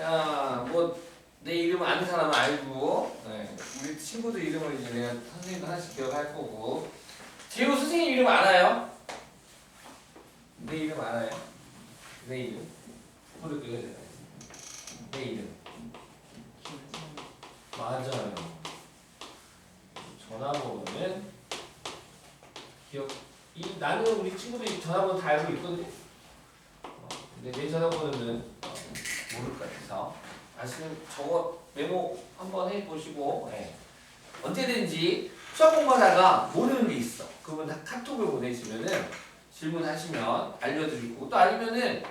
자, 뭐 내 이름 아는 사람은 알고, 네. 우리 친구들 이름을 이제 내가 선생님도 하나씩 기억할 거고. 재호 선생님 이름 알아요? 내 이름 알아요? 내 이름. 무릎 꿇어야 되나? 내 이름. 맞아요. 전화번호는 나는 우리 친구들이 전화번호 다 알고 있거든. 근데 내 전화번호는 모를 것 같아서. 아시는 저거 메모 한번 해보시고, 네. 언제든지 수학 공부하다가 모르는 게 있어. 그러면 다 카톡을 보내시면은 질문하시면 알려드리고, 또 아니면은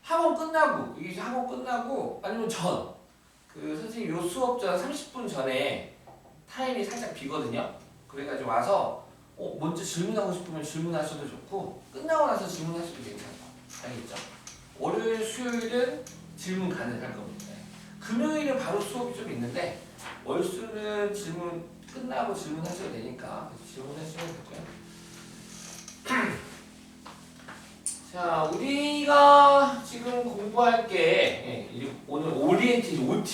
학원 끝나고, 이게 학원 끝나고 아니면 그 선생님 요 수업 전 30분 전에 타임이 살짝 비거든요. 그래가지고 와서 먼저 질문하고 싶으면 질문하셔도 좋고, 끝나고 나서 질문하셔도 괜찮아요. 알겠죠? 월요일, 수요일은 질문 가능할 겁니다. 금요일은 바로 수업이 좀 있는데 월수는 질문 끝나고 질문하셔도 되니까 질문하시면 되고요. 자, 우리가 지금 공부할 게 오늘 오리엔테이션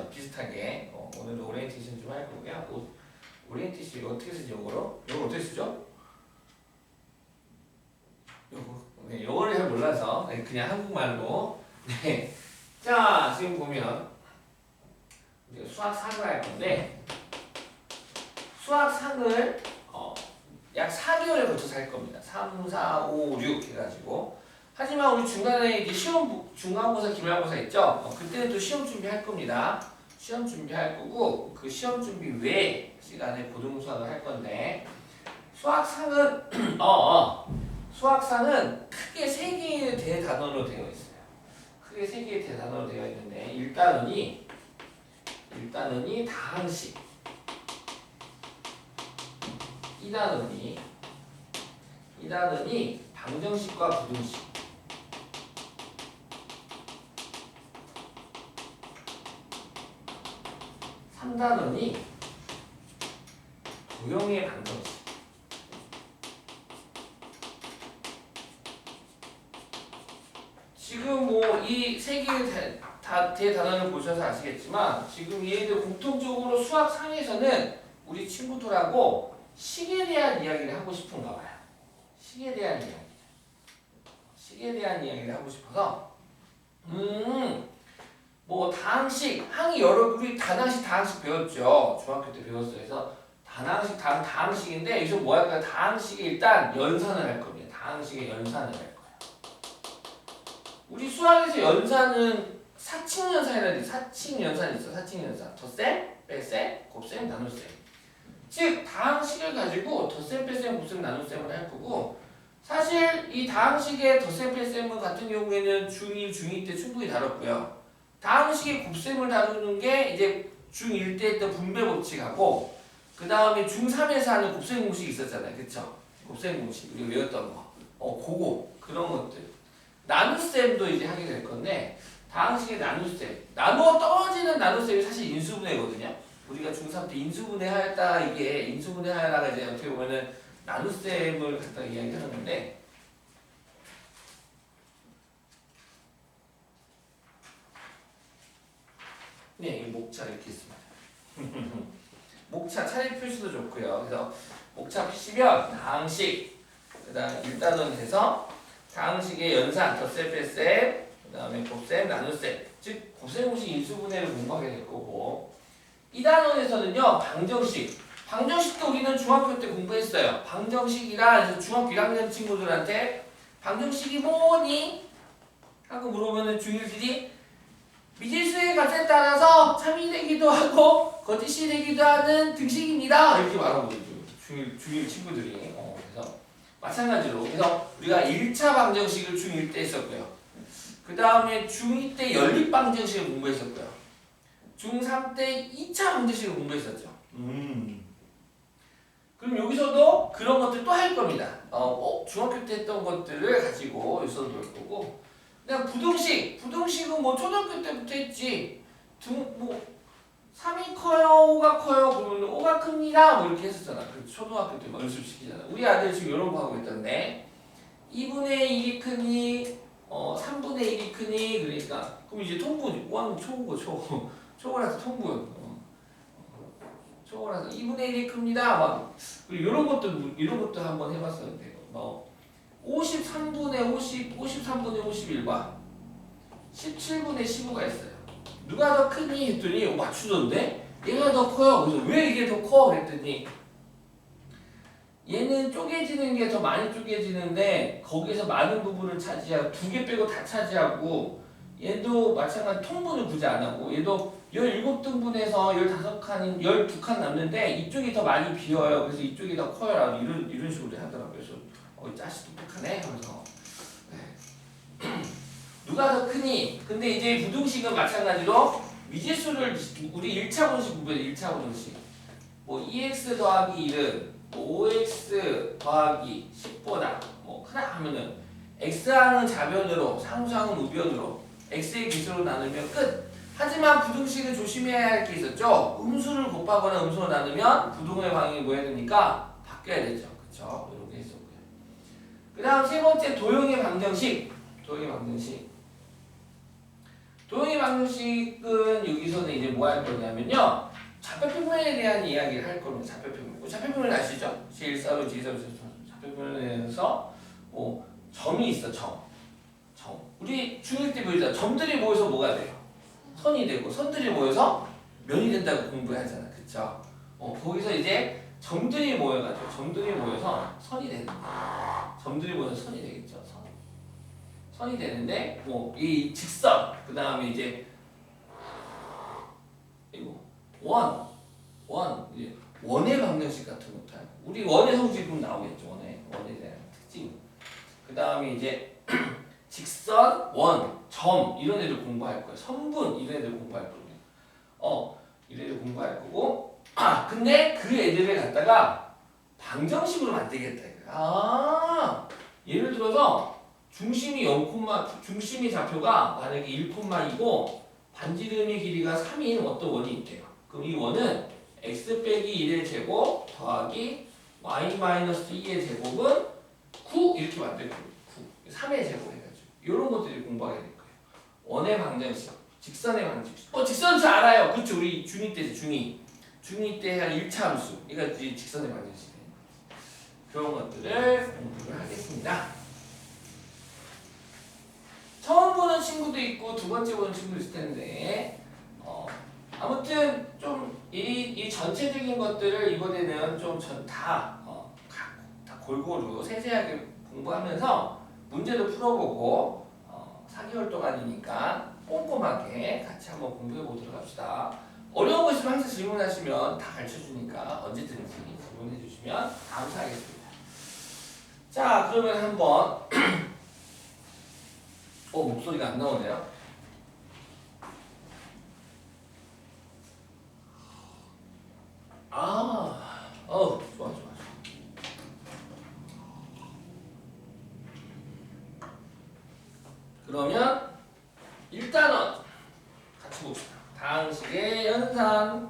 비슷하게 오늘도 오리엔테이션 좀 할 거고요. 오리엔테이션 이거 어떻게 쓰지? 이거 어떻게 쓰죠? 네, 영어를 잘 몰라서 그냥 한국말로. 네. 자, 지금 보면 이제 수학상을 할 건데 수학상을 약 4개월에 걸쳐서 할 겁니다. 3, 4, 5, 6 해가지고. 하지만 우리 중간에 이제 중간고사, 기말고사 있죠? 그때는 또 시험 준비할 겁니다. 시험 준비할 거고, 그 시험 준비 외에 시간에 고등수학을 할 건데, 수학상은 수학상은 크게 3개의 대단원으로 되어 있어요. 크게 3개의 대단원으로 되어 있는데, 1단원이 다항식, 2단원이 방정식과 부등식, 3단원이 도형의 방정식. 지금 뭐 이 3개의 대단원을 보셔서 아시겠지만 지금 얘들 공통적으로 수학상에서는 우리 친구들하고 식에 대한 이야기를 하고 싶은가 봐요. 식에 대한 이야기를 하고 싶어서 뭐 다항식, 항이 우리 다항식 배웠죠. 중학교 때 배웠어요. 그래서 다항식인데 여기서 뭐 할까요? 다항식에 일단 연산을 할 겁니다. 다항식에 연산을 할 거예요. 우리 수학에서 연산은 사칭연산이라는 게 사칭연산이 있어. 사칭연산. 덧셈, 뺄셈, 곱셈, 나눗셈. 즉 다항식을 가지고 덧셈, 뺄셈, 곱셈, 나눗셈을 할 거고, 사실 이 다항식의 덧셈, 뺄셈 같은 경우에는 중1, 중2 때 충분히 다뤘고요. 다항식의 곱셈을 다루는 게 이제 중1 때 했던 분배 법칙하고, 그 다음에 중3에서 하는 곱셈 공식이 있었잖아요. 그쵸? 곱셈 공식 우리가 외웠던 거. 그런 것들. 나눗셈도 이제 하게 될 건데, 다항식의 나눗셈. 나누어 떨어지는 나눗셈이 사실 인수분해거든요. 우리가 중3 때 인수분해하였다, 이게 인수분해하다가 이제 어떻게 보면은 나눗셈을 갖다 이야기하는 건데, 네, 이 목차 이렇게 있습니다. 목차 차례 표시도 좋고요. 그래서 목차 피시면 다항식, 그 다음 1단원 돼서 다항식의 연산, 덧셈, 뺄셈, 그 다음에 곱셈, 나눗셈, 즉 곱셈 공식 인수분해를 공부하게 될 거고, 2단원에서는요 방정식도 우리는 중학교 때 공부했어요. 방정식이라 중학교 1학년 친구들한테 방정식이 뭐니? 하고 물어보면 중1들이 미질수의 값에 따라서 참이 되기도 하고 거짓이 되기도 하는 등식입니다. 이렇게 말하거든요. 중1 친구들이. 그래서 마찬가지로 그래서 우리가 1차 방정식을 중1 때 했었고요. 그 다음에 중2 때 연립방정식을 공부했었고요. 중3 때 2차 방정식을 공부했었죠. 그럼 여기서도 그런 것들 또 할 겁니다. 중학교 때 했던 것들을 가지고 여기서도 볼 거고, 그냥 부등식은 뭐 초등학교 때부터 했지. 3이 커요, 5가 커요, 그러면 5가 큽니다, 뭐 이렇게 했었잖아. 초등학교 때 연습시키잖아. 우리 아들 지금 이런 거 하고 있던데 2분의 1이 크니 3분의 1이 크니 그러니까 그럼 이제 통분 원 초고 초고라서 통분 초고라서 2분의 1이 큽니다. 막 이런 것도 한번 해봤었는데 53분의 50, 53분의 51과 17분의 15가 있어요. 누가 더 크니 했더니 맞추던데 얘가 더 커요. 그래서 왜 이게 더 커? 그랬더니 얘는 쪼개지는 게 더 많이 쪼개지는데 거기서 많은 부분을 차지하고 2개 빼고 다 차지하고 얘도 마찬가지 통분을 굳이 안 하고 얘도 17등분에서 15칸인 12칸 남는데 이쪽이 더 많이 비어요. 그래서 이쪽이 더 커요. 라고 이런 식으로 하더라고요. 그래서 짜식 똑똑하네 하면서 누가 더 크니? 근데 이제 부등식은 마찬가지로 미지수를 우리 1차 분식 구별해 1차 분식 뭐 2x 더하기 1은 5x 더하기 10보다 크다 하면은 x항은 좌변으로 상수항은 우변으로 x의 기수로 나누면 끝. 하지만 부등식은 조심해야 할 게 있었죠. 음수를 곱하거나 음수로 나누면 부등의 방향이 뭐 해야 되니까 바뀌어야 되죠. 그쵸? 이런 게 있었고요. 그 다음 세 번째 도형의 방정식. 도형의 방정식은 여기서는 이제 뭐 할 거냐면요. 좌표평면에 대한 이야기를 할 겁니다. 좌표평면. 좌표평면 아시죠? 제1사로 제2사로 좌표평면에 대해서 점이 있어. 점. 우리 중1 때 배우자 점들이 모여서 뭐가 돼요? 선이 되고 선들이 모여서 면이 된다고 공부하잖아. 그쵸? 거기서 이제 점들이 모여서 선이 되는 거야. 점들이 모여서 선이 되겠죠. 선이 되는데 이 직선 그 다음에 이제 이거 이제 원의 방정식 같은 것도 하고 우리 원의 성질은 나오겠죠. 원에 대한 특징. 그 다음에 이제 직선, 원, 점 이런 애들 공부할 거예요. 선분 이런 애들 공부할 거예요. 이런 애들 공부할 거고 근데 그 애들을 갖다가 방정식으로 만들겠다. 예를 들어서 중심이 좌표가 만약에 1,2고 반지름의 길이가 3인 어떤 원이 있대요. 그럼 이 원은 x 빼기 1의 제곱 더하기 y-2의 제곱은 9 이렇게 만들 거예요. 9. 3의 제곱 해가지고 이런 것들이 공부하게 될 거예요. 원의 방정식, 직선의 방정식. 직선 잘 알아요. 그렇죠. 우리 중2 때죠. 중2 때 한 1차 함수. 이거 직선의 방정식. 그런 것들을 공부를 하겠습니다. 처음 보는 친구도 있고 두 번째 보는 친구도 있을 텐데 아무튼 좀 이 전체적인 것들을 이번에는 좀 다 골고루 세세하게 공부하면서 문제도 풀어보고 4개월 동안이니까 꼼꼼하게 같이 한번 공부해 보도록 합시다. 어려운 거 있으면 항상 질문하시면 다 가르쳐주니까 언제든지 질문해 주시면 감사하겠습니다. 자, 그러면 한번 목소리가 안 나오네요. 좋아. 그러면 일단은 같이 봅시다. 다항식의 연산.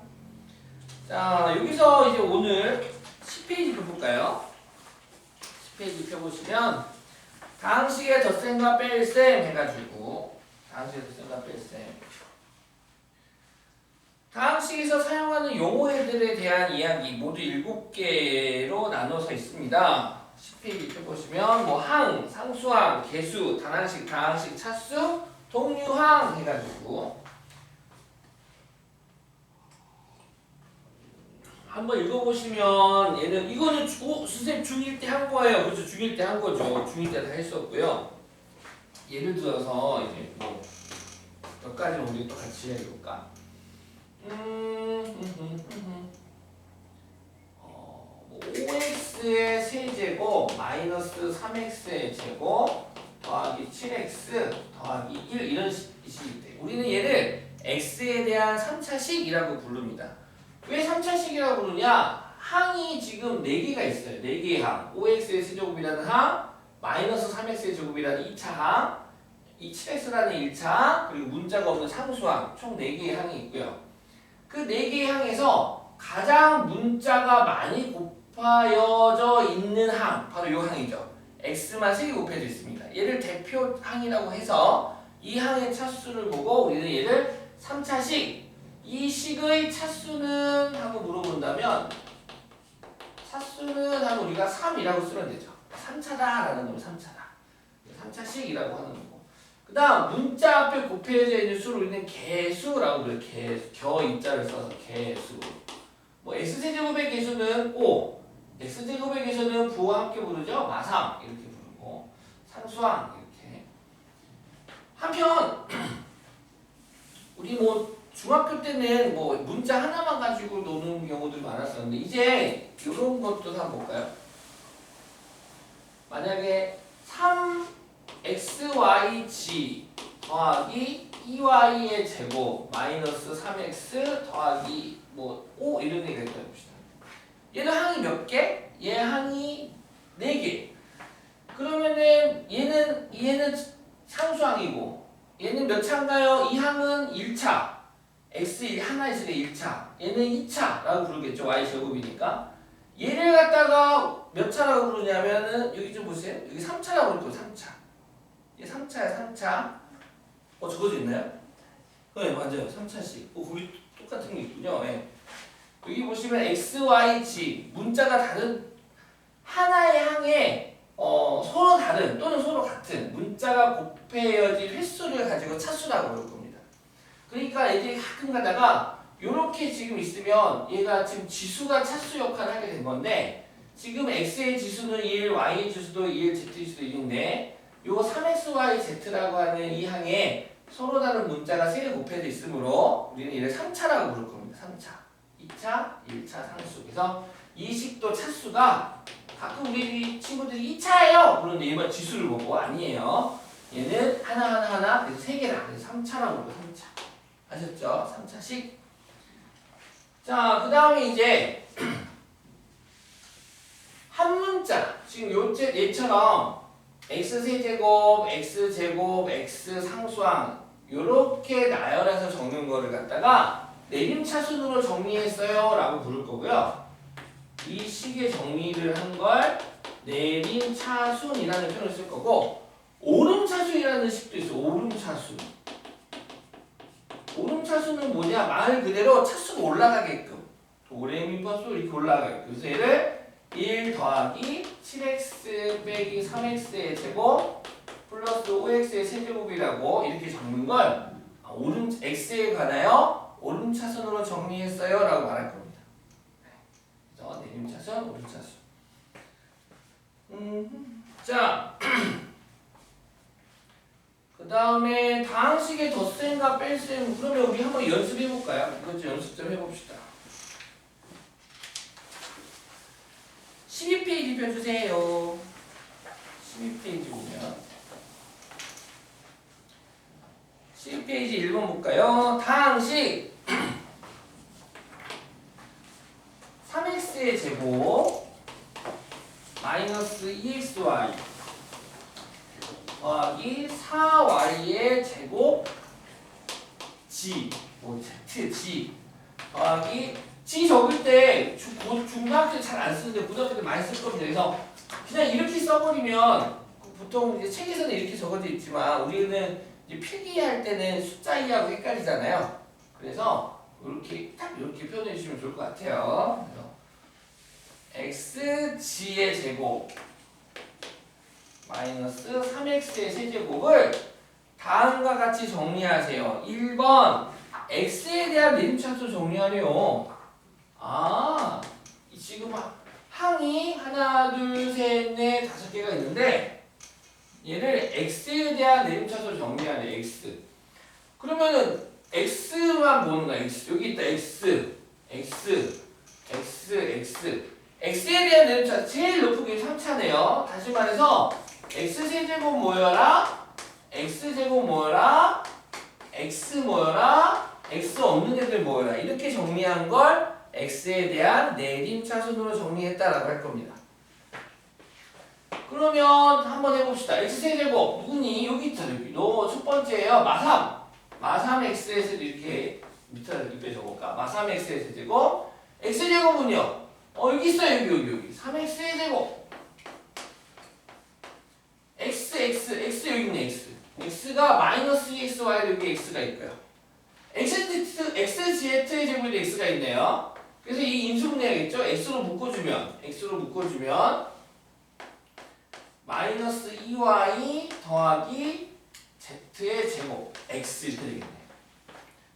자, 여기서 이제 오늘 10페이지 펴볼까요? 10페이지 펴보시면 다항식의 덧셈과 뺄셈 해가지고 다항식의 덧셈과 뺄셈 다항식에서 사용하는 용어들에 대한 이야기 모두 7개로 나눠서 있습니다. 10페이지 펴보시면 항, 상수항, 계수, 단항식, 다항식, 차수, 동류항 해가지고 한번 읽어보시면 이거는 선생님 중1 때 한 거예요. 그렇죠? 중1 때 한 거죠. 중2 때 다 했었고요. 예를 들어서 이제 몇 가지를 우리 또 같이 해볼까? (5x의 세제곱) 마이너스 3x의 제곱 더하기 7x 더하기 1 이런 식일 때 우리는 얘를 x에 대한 3차식이라고 부릅니다. 왜 3차식이라고 부르냐? 항이 지금 4개가 있어요. 4개의 항. 5x의 세제곱이라는 항, 마이너스 3x의 제곱이라는 2차 항, 이 7x라는 1차 항, 그리고 문자가 없는 상수항 총 4개의 항이 있고요. 그 4개의 항에서 가장 문자가 많이 곱하여져 있는 항 바로 이 항이죠. x만 3개 곱해져 있습니다. 얘를 대표항이라고 해서 이 항의 차수를 보고 우리는 얘를 3차식, 이 식의 차수는 하고 물어본다면 차수는 하고 우리가 3이라고 쓰면 되죠. 3차다라는 놈이 3차다. 3차식이라고 하는 거고. 그 다음 문자 앞에 곱해져 있는 수를 우리는 개수라고 그래요. 겨 입자를 써서 개수. 뭐 x제곱의 개수는 5, x제곱의 개수는 부호와 함께 부르죠. 마삼 이렇게 부르고 상수항 이렇게. 한편 우리 뭐 중학교 때는 뭐 문자 하나만 가지고 노는 경우들이 많았었는데 이제 이런 것도 한번 볼까요? 만약에 3xyg 더하기 2y의 제곱 마이너스 3x 더하기 뭐 5 이런 얘기가 있다고 봅시다. 얘는 항이 몇 개? 얘 항이 4개. 그러면은 얘는 상수항이고 얘는 몇 차인가요? 이 항은 1차. x 하나 있으니까 1차. 얘는 2차라고 부르겠죠. y제곱이니까. 얘를 갖다가 몇 차라고 부르냐면은 여기 좀 보세요. 여기 3차라고 부르고 3차. 얘 3차야 3차. 적어져 있나요? 네 맞아요. 3차씩. 거기 똑같은 게 있군요. 네. 여기 보시면 x, y, g 문자가 다른 하나의 항에 서로 다른 또는 서로 같은 문자가 곱해진 횟수를 가지고 차수라고 부를 겁니다. 그러니까 이게 가끔 가다가 이렇게 지금 있으면 얘가 지금 지수가 차수 역할을 하게 된 건데 지금 x의 지수는 1, y의 지수도 1, z의 지수도 1인데 요 3xyz라고 하는 이 항에 서로 다른 문자가 3개 곱해져 있으므로 우리는 얘를 3차라고 부를 겁니다. 3차, 2차, 1차 상수. 그래서 이 식도 차수가 가끔 우리 친구들이 2차예요. 그런데 얘만 지수를 보고 아니에요. 얘는 하나 그래서 3개라. 그래서 3차라고 부르고 3차. 아셨죠? 3차식. 자, 그 다음에 이제 한 문자. 지금 얘처럼 x세제곱, x제곱, x 상수항 요렇게 나열해서 적는 거를 갖다가 내림차순으로 정리했어요 라고 부를 거고요. 이 식의 정리를 한 걸 내림차순이라는 표현을 쓸 거고 오름차순이라는 식도 있어요. 오름차순. 오름차순은 뭐냐? 말 그대로 차수가 올라가게끔 도레미파솔 이렇게 올라가게끔. 그래서 얘를 1 더하기 7x 빼기 3x의 제곱 플러스 5x의 세제곱이라고 이렇게 적는 걸 x에 관하여 오름차순으로 정리했어요 라고 말할 겁니다. 그래서 내림차순, 오름차순. 자, 그 다음에 다항식의 덧셈과 뺄셈. 그러면 우리 한번 연습해 볼까요? 이것 좀 연습 좀 해봅시다. 12페이지 펴주세요. 12페이지 보면 12페이지 1번 볼까요? 다항식 3x의 제곱 마이너스 2xy 더하기 4y의 제곱 g g 더하기 g 적을 때 중학교 때 잘 안 쓰는데 고등학교 때 많이 쓸 겁니다. 그래서 그냥 이렇게 써버리면 보통 이제 책에서는 이렇게 적어져 있지만 우리는 이제 필기할 때는 숫자 이하고 헷갈리잖아요. 그래서 이렇게 딱 이렇게 표현해 주시면 좋을 것 같아요. 그래서 xg의 제곱 마이너스 3x의 세제곱을 다음과 같이 정리하세요. 1번 x에 대한 내림차수 정리하래요. 지금 항이 하나, 둘, 셋, 넷, 5개가 있는데 얘를 x에 대한 내림차수 정리하래. x. 그러면은 x만 보는 거야. x. 여기 있다. x. x에 대한 내림차수 제일 높은 게 3차네요. 다시 말해서 x세제곱 모여라, x제곱 모여라, x 모여라, x 없는 애들 모여라. 이렇게 정리한 걸 x에 대한 내림차순으로 정리했다라고 할 겁니다. 그러면 한번 해봅시다. x세제곱 누구니? 여기 있잖아. 여기 너 첫 번째예요. 마삼 x에서 이렇게 밑에다 이렇게 적어볼까? 마삼 x의 세제곱 x제곱은요? 여기 있어요. 여기 3x의 제곱 x 여기 있네 x. x가 마이너스 2xy도 여기 x가 있고요. xz의 제곱에도 x가 있네요. 그래서 이 인수분해야겠죠? x로 묶어주면 마이너스 2y 더하기 z의 제곱 x 이렇게 되겠네요.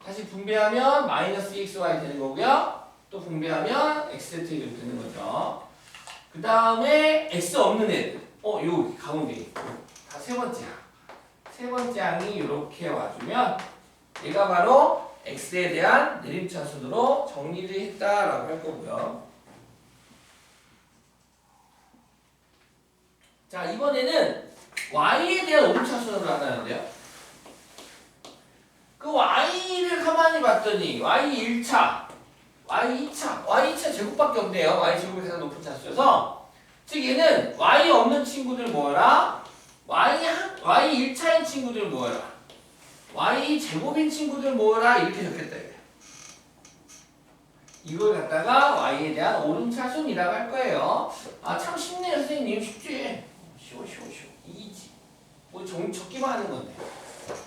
다시 분배하면 마이너스 2xy 되는 거고요. 또 분배하면 xz 이렇게 되는 거죠. 그 다음에 x 없는 애들. 요 가운데 있고. 다 세 번째 항. 세 번째 항이 이렇게 와주면 얘가 바로 x에 대한 내림차순으로 정리를 했다라고 할 거고요. 자, 이번에는 y에 대한 오름차순으로 하나인데요. 그 y를 가만히 봤더니 y 1차, y 2차, y 2차 제곱밖에 없네요. y 제곱이 가장 높은 차수여서 즉 얘는 y 없는 친구들 모여라. y 1차인 친구들 모여라. y 제곱인 친구들 모여라. 이렇게 적겠다. 이걸 갖다가 y에 대한 오름차순이라고 할 거예요. 아, 참 쉽네요, 선생님. 쉽지? 쉬워. 이지. 뭐 적기만 하는 건데.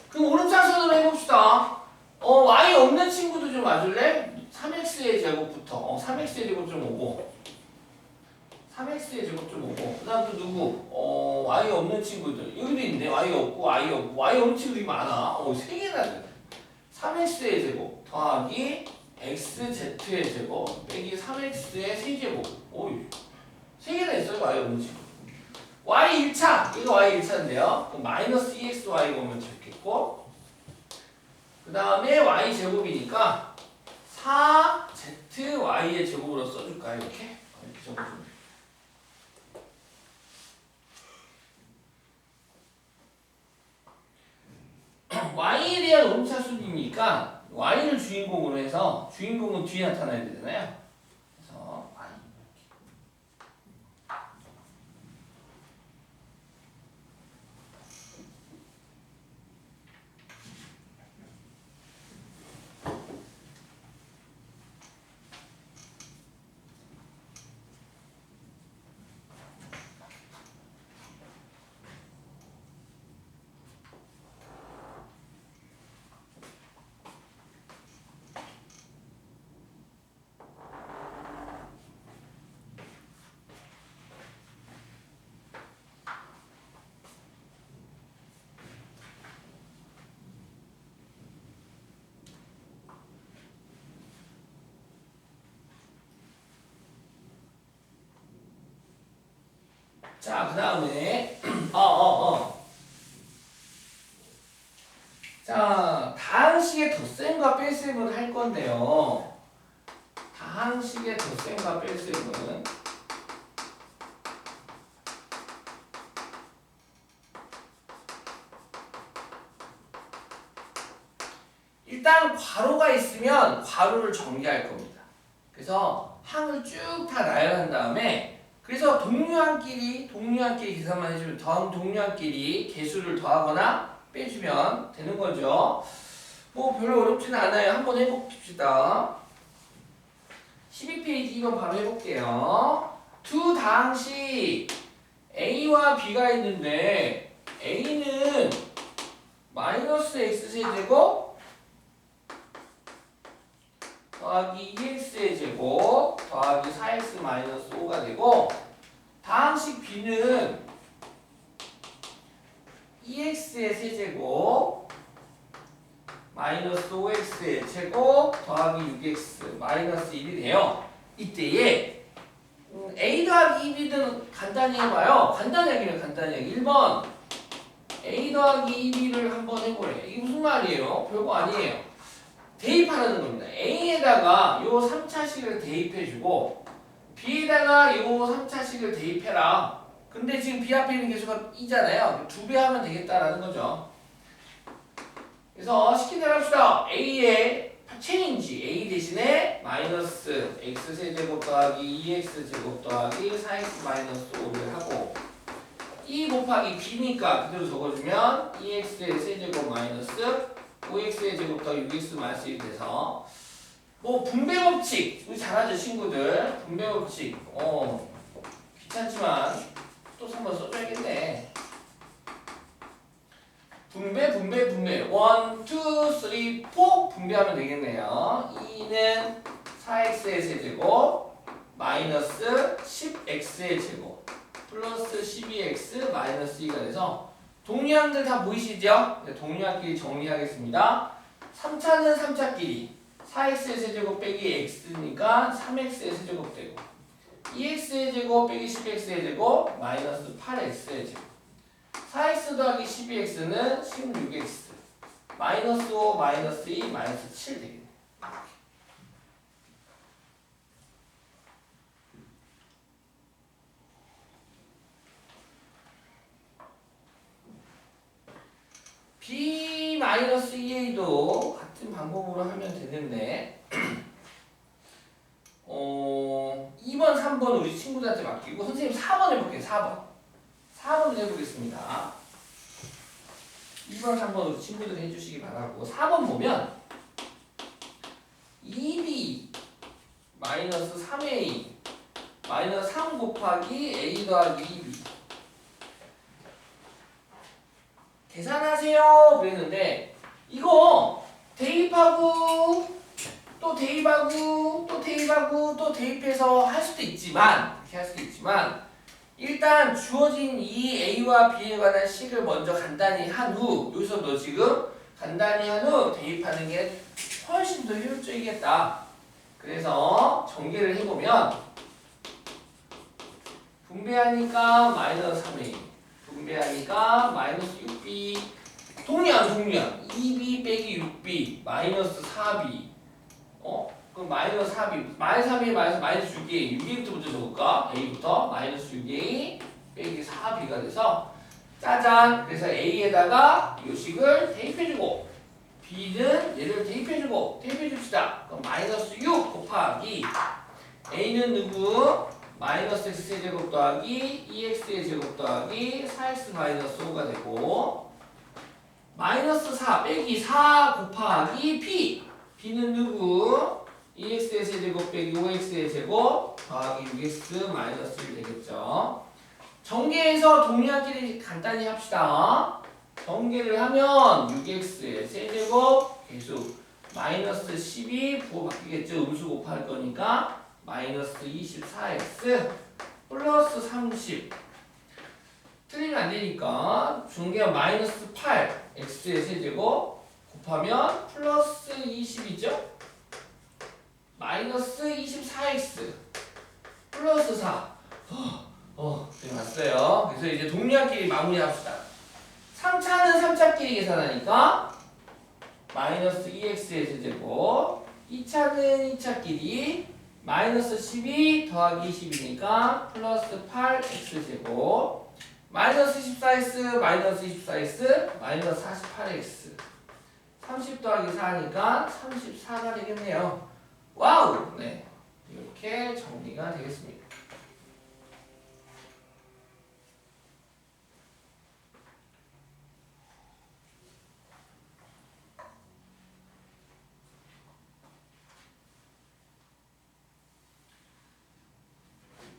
그럼 오름차순으로 해봅시다. y 없는 친구도 좀 와줄래? 3x의 제곱부터 3x의 제곱 좀 오고 3x의 제곱 좀 오고 그 다음 또 누구? y 없는 친구들 여기도 있네. y 없고 y 없는 친구들이 많아. 3개나 돼. 3x의 제곱 더하기 xz의 제곱 빼기 3x의 세제곱. 3개나 있어요. y 없는 친구. y 1차 이거 y 1차인데요. 그럼 마이너스 2xy가 오면 좋겠고 그 다음에 y 제곱이니까 4zy의 제곱으로 써줄까요? 이렇게 적어주면 y에 대한 오름차순이니까 y를 주인공으로 해서 주인공은 뒤에 나타나야 되잖아요. 그래서 y 자, 그 다음에 자, 다항식의 덧셈과 뺄셈을 할 건데요. 다항식의 덧셈과 뺄셈은 일단 괄호가 있으면 괄호를 정리할 겁니다. 그래서 항을 쭉 다 나열한 다음에 그래서 동류항끼리 계산만 해주면 동류항끼리 개수를 더하거나 빼주면 되는 거죠. 뭐 별로 어렵지는 않아요. 한번 해봅시다. 12페이지 이번 바로 해볼게요. 두 다항식 A와 B가 있는데 A는 마이너스 X세제곱 더하기 2x의 제곱 더하기 4x 마이너스 5가 되고 다항식 b는 2x의 세제곱 마이너스 5x의 제곱 더하기 6x 마이너스 1이 돼요. 이때에 a 더하기 2b는 간단히 해봐요. 간단히 하기는 1번 a 더하기 2b를 한번 해보래. 이게 무슨 말이에요? 별거 아니에요. 대입하라는 겁니다. A에다가 요 3차식을 대입해주고 B에다가 요 3차식을 대입해라. 근데 지금 B 앞에 있는 개수가 2잖아요. 2배 하면 되겠다라는 거죠. 그래서 시킨 대로 합시다. A의 체인지 A 대신에 마이너스 X세제곱 더하기 2X제곱 더하기 4X 마이너스 5를 하고 2 곱하기 B니까 그대로 적어주면 2X의 세제곱 마이너스 5x의 제곱 더하기 6x 마이너스 1이 돼서 뭐 분배법칙 우리 잘하죠 친구들. 분배법칙 귀찮지만 또 한번 써줘야겠네. 분배 1, 2, 3, 4 분배하면 되겠네요. 2는 4x의 세제곱 마이너스 10x의 제곱 플러스 12x 마이너스 2가 돼서 동류항들 다 보이시죠? 동류항끼리 정리하겠습니다. 3차는 3차끼리 4x의 세제곱 빼기 x니까 3x의 세제곱 되고 2x의 제곱 빼기 10x의 제곱 마이너스 8x의 제곱 4x 더하기 12x는 16x 마이너스 5 마이너스 2 마이너스 7 되겠네. B-2a도 같은 방법으로 하면 되는데 2번, 3번 우리 친구들한테 맡기고 선생님 4번 해볼게요. 4번 해보겠습니다. 2번, 3번 우리 친구들 해주시기 바라고 4번 보면 2b 마이너스 3a 마이너스 3 곱하기 a 더하기 2b 계산하세요 그랬는데 이거 대입하고 또 대입하고 또 대입하고 또 대입해서 할 수도 있지만 이렇게 할 수도 있지만 일단 주어진 이 a와 b에 관한 식을 먼저 간단히 한 후 여기서 너 지금 간단히 한 후 대입하는 게 훨씬 더 효율적이겠다. 그래서 전개를 해보면 분배하니까 마이너스 3a 분배하니까 마이너스 6b 동량 2b 빼기 6b 마이너스 4b 그럼 마이너스 4b 마이너스 4b 마이너스 6a 6a부터 먼저 적을까? a부터 마이너스 6a 빼기 4b가 돼서 짜잔 그래서 a에다가 이 식을 대입해주고 b는 얘를 대입해줍시다. 그럼 마이너스 6 곱하기 a는 누구? 마이너스 x의 제곱 더하기 2x의 제곱 더하기 4x 마이너스 5가 되고 마이너스 4 빼기 4 곱하기 b는 누구? 2x의 세제곱 빼기 5x의 제곱 더하기 6x 마이너스 1 되겠죠. 전개해서 동류항끼리 간단히 합시다. 전개를 하면 6x의 세제곱 계속 마이너스 12 부호 바뀌겠죠. 음수 곱할 거니까 마이너스 24x 플러스 30 틀리면 안 되니까 중개가 마이너스 8 x의 세제곱 곱하면 플러스 20이죠. 마이너스 24x 플러스 4 네, 맞어요. 그래서 이제 동류항끼리 마무리합시다. 3차는 3차끼리 계산하니까 마이너스 2x의 세제곱 2차는 2차끼리 마이너스 12 더하기 20이니까 플러스 8x제곱 마이너스 14x 마이너스 24x 마이너스 48x 30 더하기 4니까 34가 되겠네요. 와우! 네, 이렇게 정리가 되겠습니다.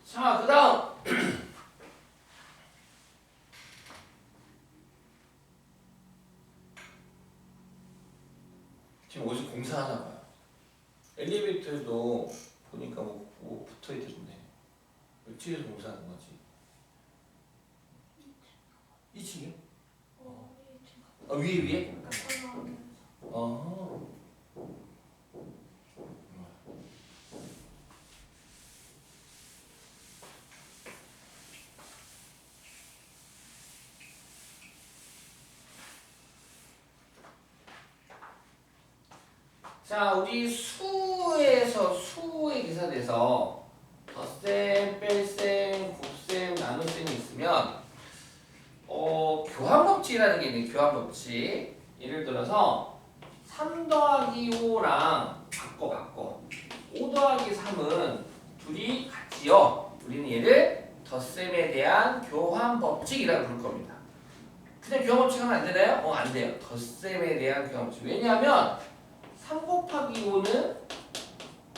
자, 그 다음 지금 어디서 공사하나 봐요. 엘리베이터도 보니까 뭐 붙어 있던데 몇 층에서 공사하는 거지? 2층이요? 위에? 자, 우리 수의 계산에서 덧셈, 뺄셈, 곱셈, 나눗셈이 있으면 교환법칙이라는 게 있네. 교환법칙. 예를 들어서 3 더하기 5랑 바꿔 5 더하기 3은 둘이 같지요. 우리는 얘를 덧셈에 대한 교환법칙이라고 부를 겁니다. 그냥 교환법칙 하면 안 되나요? 안 돼요. 덧셈에 대한 교환법칙. 왜냐하면 3 곱하기 5는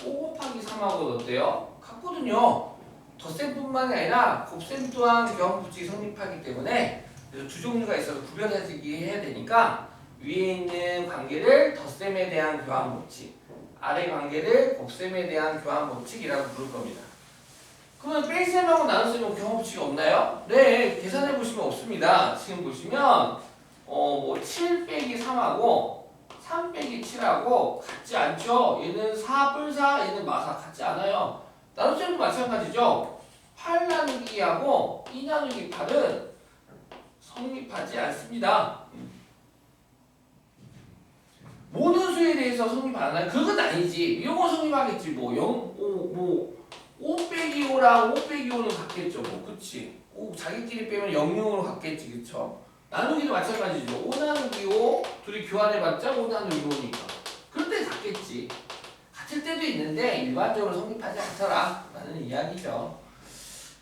5 곱하기 3하고 어때요? 같거든요. 덧셈뿐만이 아니라 곱셈 또한 교환법칙이 성립하기 때문에 그래서 두 종류가 있어서 구별해지기 해야 되니까 위에 있는 관계를 덧셈에 대한 교환 법칙, 아래 관계를 곱셈에 대한 교환 법칙이라고 부를 겁니다. 그러면 뺄셈하고 나눗셈은 교환 법칙이 없나요? 네, 계산해 보시면 없습니다. 지금 보시면 뭐 7 빼기 3하고 3 빼기 7하고 같지 않죠? 얘는 4 뿔4, 얘는 마사 같지 않아요. 나눗셈도 마찬가지죠. 8 나누기 2하고 2 나누기 8은 성립하지 않습니다. 모든 수에 대해서 성립하나요? 그건 아니지. 이런 거 성립하겠지. 뭐 5 빼기 5랑 5 빼기 5는 같겠죠. 뭐 그치? 자기끼리 빼면 0,0으로 같겠지. 그쵸? 나누기도 마찬가지죠. 5 나누기 5 둘이 교환해봤자 5 나누기 5니까 그럴 때 같겠지. 같을 때도 있는데 일반적으로 성립하지 않더라 라는 이야기죠.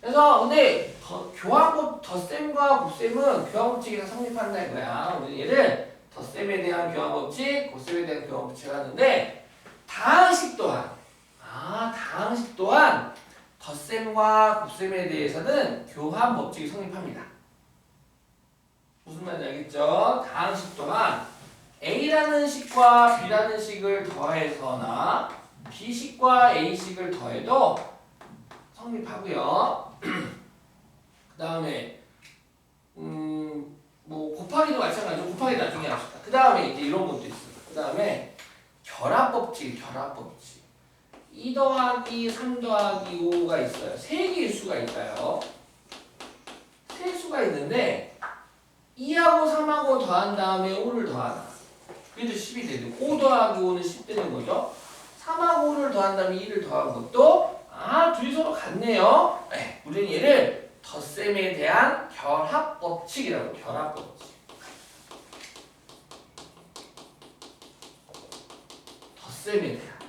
그래서 근데 교환법 덧셈과 곱셈은 교환법칙에서 성립한다 이거야. 우리 얘를 덧셈에 대한 교환법칙, 곱셈에 대한 교환법칙을 하는데 다항식 또한 덧셈과 곱셈에 대해서는 교환법칙이 성립합니다. 무슨 말인지 알겠죠? 다항식 또한 A라는 식과 B라는 식을 더해서나 B식과 A식을 더해도 성립하고요. 그 다음에 뭐 곱하기도 마찬가지로 곱하기 나중에 합시다. 그 다음에 이제 이런 것도 있어요. 그 다음에 결합법칙. 2 더하기 3 더하기 5가 있어요. 세 개의 수가 있어요. 세 수가 있는데 2하고 3하고 더한 다음에 5를 더하나. 그래도 10이 되죠. 5 더하기 5는 10 되는 거죠. 3하고 5를 더한 다음에 2를 더한 것도 둘이 서로 같네요. 네, 우리는 얘를 덧셈에 대한 결합법칙이라고. 결합법칙. 덧셈에 대한.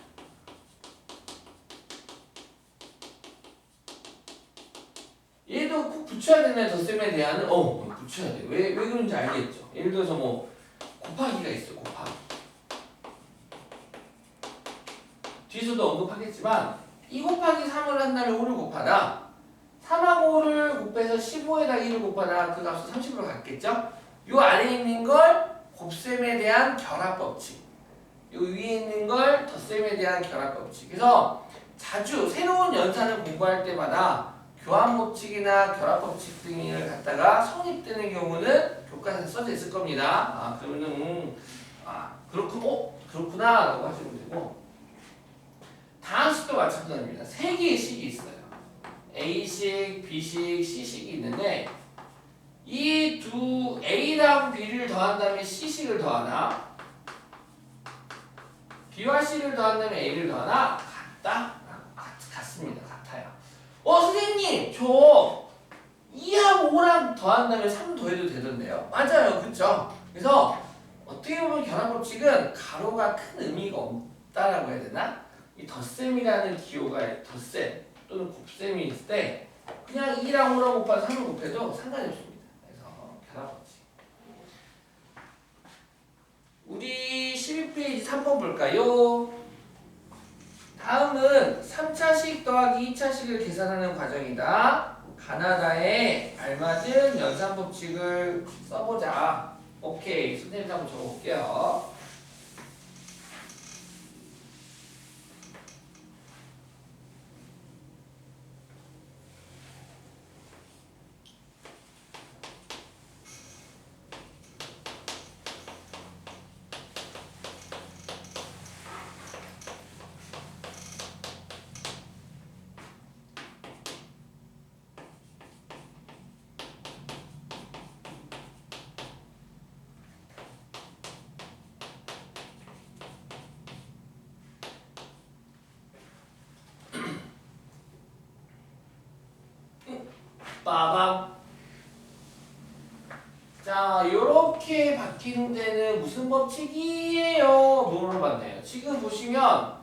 얘도 꼭 붙여야 되나요? 덧셈에 대한은? 붙여야 돼. 왜 그런지 알겠죠? 예를 들어서 뭐 곱하기가 있어요. 곱하기. 뒤에서도 언급하겠지만 2 곱하기 3을 한다면 5를 곱하다. 3하고 5를 곱해서 15에다 2를 곱하다. 그 값은 30으로 갔겠죠? 요 아래에 있는 걸 곱셈에 대한 결합법칙. 요 위에 있는 걸 덧셈에 대한 결합법칙. 그래서 자주 새로운 연산을 공부할 때마다 교환법칙이나 결합법칙 등을 갖다가 성립되는 경우는 교과서에 써져 있을 겁니다. 그러면은 그렇구나 라고 하시면 되고, 다항식도 마찬가지입니다. 세 개의 식이 있어요. A식, B식, C식이 있는데 이 두 A랑 B를 더한 다음에 C식을 더하나 B와 C를 더한 다음에 A를 더하나 같습니다. 같아요. 선생님 저 2하고 5랑 더한 다음에 3 더해도 되던데요? 맞아요. 그쵸? 그래서 어떻게 보면 결합법칙은 가로가 큰 의미가 없다라고 해야 되나? 이 덧셈이라는 기호가 덧셈 또는 곱셈이 있을 때 그냥 2랑 5랑 곱해서 3을 곱해도 상관이 없습니다. 그래서 결합법칙. 우리 12페이지 3번 볼까요? 다음은 3차식 더하기 2차식을 계산하는 과정이다. 가나다에 알맞은 연산법칙을 써보자. 오케이. 선생님 한번 적어볼게요. 빠밤. 자, 요렇게 바뀌는 데는 무슨 법칙이에요? 물어봤네요. 지금 보시면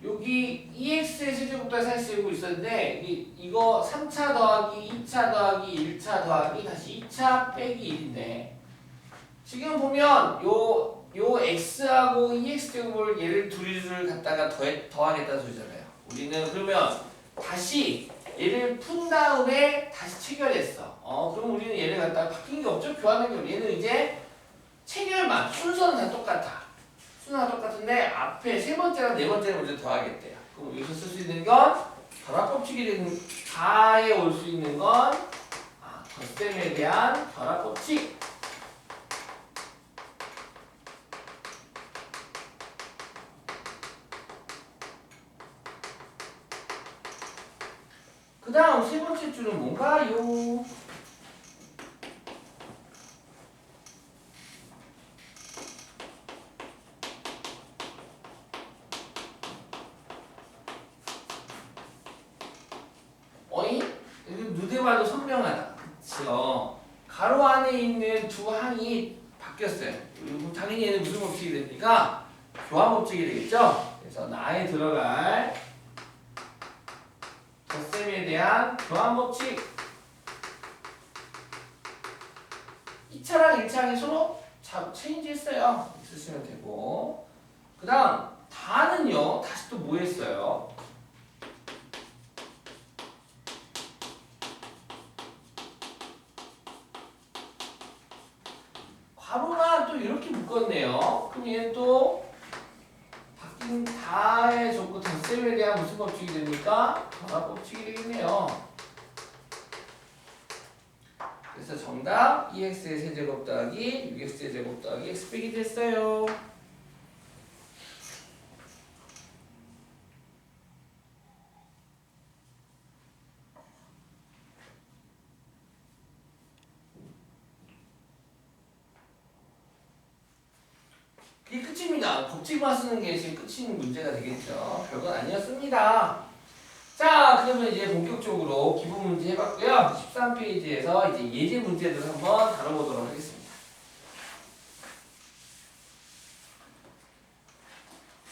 여기 EX의 세제곱도 살 쓰고 있었는데 이거 3차 더하기 2차 더하기 1차 더하기 다시 2차 빼기 1인데 지금 보면 요 X하고 EX제곱을 얘를 둘을 갖다가 더하겠다는 소리잖아요. 우리는 그러면 다시 얘를 푼 다음에 다시 체결했어. 그럼 우리는 얘를 갖다가 바뀐 게 없죠? 교환한 게 얘는 이제 체결만 순서는 다 똑같아. 순서가 똑같은데 앞에 세 번째랑 네 번째를 먼저 더하겠대요. 그럼 여기서 쓸 수 있는 건 결합법칙이 되는 다에 올 수 있는 건 덧셈에 대한 결합법칙. 그 다음 세 번째 줄은 뭔가요? 어이? 눈에 봐도 선명하다. 그쵸? 가로 안에 있는 두 항이 바뀌었어요. 그리고 당연히 얘는 무슨 법칙이 됩니까? 교환 법칙이 되겠죠? 그래서 나에 들어갈 덧셈에 대한 교환 법칙. 2차랑 1차항이 서로 체인지 했어요. 쓰시면 되고. 그 다음 다는요. 다시 또 뭐 했어요? 가로가 또 이렇게 묶었네요. 그럼 얘는 또 바뀐 다의 조건 덧셈에 대한 무슨 법칙이 됩니까? 결합법칙이 되겠네요. 그래서 정답 2x의 세제곱 더하기 6x의 제곱 더하기 x 빼기 됐어요. 그게 끝입니다. 법칙만 쓰는 게 지금 끝인 문제가 되겠죠. 별건 아니었습니다. 자, 그러면 이제 본격적으로 기본 문제 해봤고요. 13페이지에서 이제 예제 문제들을 한번 다뤄보도록 하겠습니다.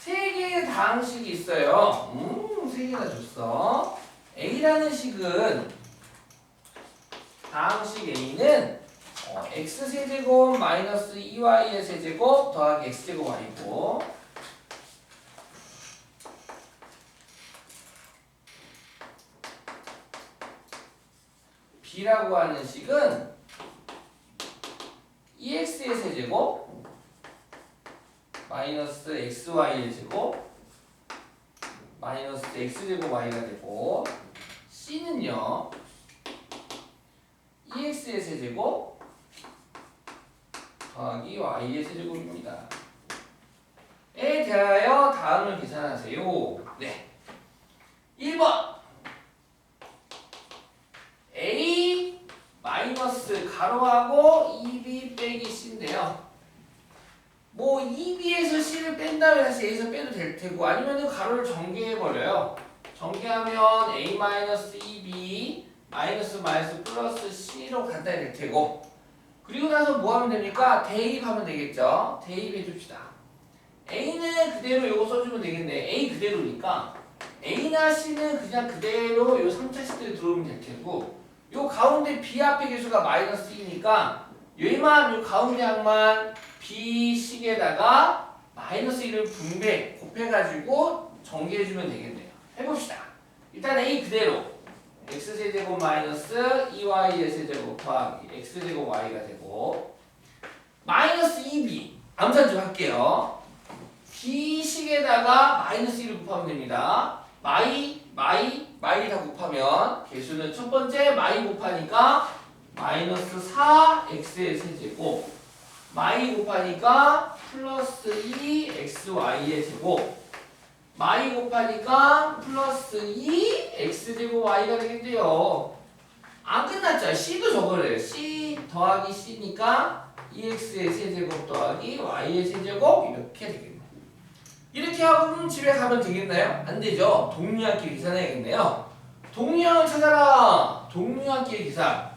세 개의 다항식이 있어요. 세 개나 줬어. A라는 식은 다항식 A는 x세제곱 마이너스 2y의 세제곱 더하기 x제곱 y고 B라고 하는 식은 2x의 세제곱 마이너스 xy의 제곱 마이너스 x제곱 y가 되고 C는요 2x의 세제곱 더하기 y의 세제곱입니다. 에 대하여 다음을 계산하세요. 네. 1번 a 마이너스 가로하고 2b 빼기 c인데요. 뭐 2b에서 c를 뺀 다음에 다시 a에서 빼도 될 테고 아니면은 가로를 전개해버려요. 전개하면 a 마이너스 2b 마이너스 플러스 c로 간단히 될 테고 그리고 나서 뭐 하면 됩니까? 대입하면 되겠죠. 대입해 줍시다. A는 그대로 요거 써주면 되겠네. A 그대로니까 A나 C는 그냥 그대로 요 3차식들이 들어오면 될 테고 요 가운데 B 앞에 개수가 마이너스 2니까 얘만 요 가운데 항만 B 식에다가 마이너스 1을 분배 곱해가지고 전개해주면 되겠네요. 해봅시다. 일단 A 그대로 x세제곱 마이너스 2y의 세제곱 더하기 x제곱 y가 되고 마이너스 2b 암산 좀 할게요. b식에다가 마이너스 1을 곱하면 됩니다. 마이 다 곱하면 개수는 첫 번째 마이 곱하니까 마이너스 4x의 세제곱 마이 곱하니까 플러스 2xy의 제곱 마이 곱하니까 플러스 2x제곱 y가 되겠네요. 안 끝났죠? c도 저거래요. c 더하기 c니까 2x의 세제곱 더하기 y의 세제곱 이렇게 되겠네요. 이렇게 하고 집에 가면 되겠나요? 안 되죠. 동류함끼리 계산해야겠네요. 동류함을 찾아라. 동류함끼리 계산.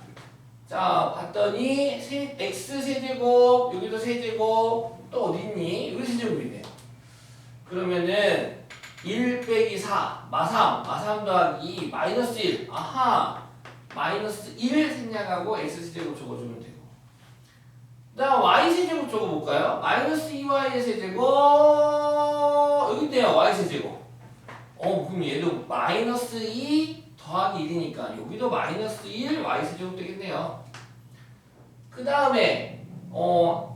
자 봤더니 x 세제곱 여기도 세제곱 또 어딨니? 여기 세제곱이네. 그러면은 1 빼기 4 마삼 더하기 2 마이너스 1 아하 마이너스 1 생략하고 x세제곱 적어주면 되고 그 다음 y세제곱 적어볼까요? 마이너스 2y의 세제곱 여기 있네요. y세제곱 그럼 얘도 마이너스 2 더하기 1이니까 여기도 마이너스 1 y세제곱 되겠네요. 그 다음에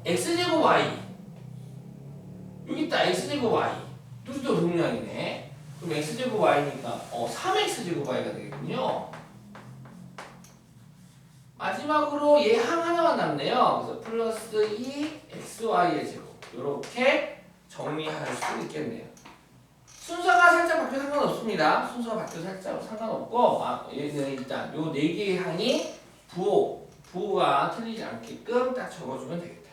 x제곱 y 여기 있다. x제곱 y 둘도 동량이네. 그럼 x제곱 y니까 3x제곱 y가 되겠군요. 마지막으로 얘 항 하나만 남네요. 그래서 플러스 2xy의 제곱 이렇게 정리할 수 있겠네요. 순서가 살짝 바뀌어도 상관없습니다. 순서가 바뀌어도 살짝 상관없고 얘는 일단 요 4개의 항이 부호가 틀리지 않게끔 딱 적어주면 되겠다.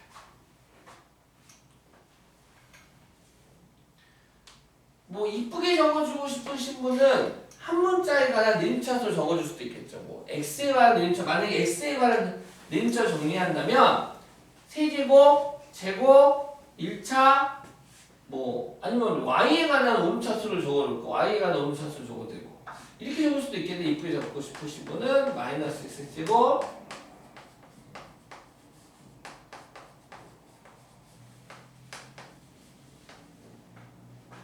뭐 이쁘게 적어주고 싶으신 분은 한 문자에 관한 내림차수를 적어줄 수도 있겠죠. 뭐 x에 관한 내림차, 만약에 x에 관한 내림차 정리한다면 세제곱, 제곱, 1차 뭐 아니면 y에 관한 오름차수를 적어놓고 y에 관한 오름차수를 적어도 되고 이렇게 적을 수도 있겠는데 이쁘게 적고 싶으신 분은 마이너스 x제곱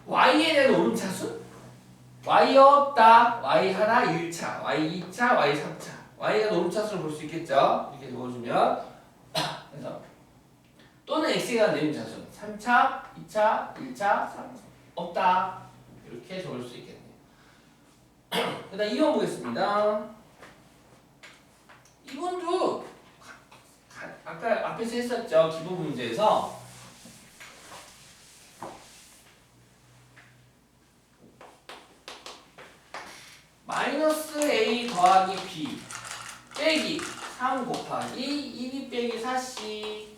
y에 대한 오름차수? y 없다. y 하나 1차, y 2차, y 3차. y에 대한 오름차수를 볼 수 있겠죠. 이렇게 적어주면 그래서 또는 x에 대한 내림차수 3차, 2차, 1차, 3차 없다. 이렇게 적을 수 있겠네요. 그 다음 2번 보겠습니다. 이번도 아까 앞에서 했었죠. 기본 문제에서 마이너스 a 더하기 b 빼기 3 곱하기 2b 빼기 4c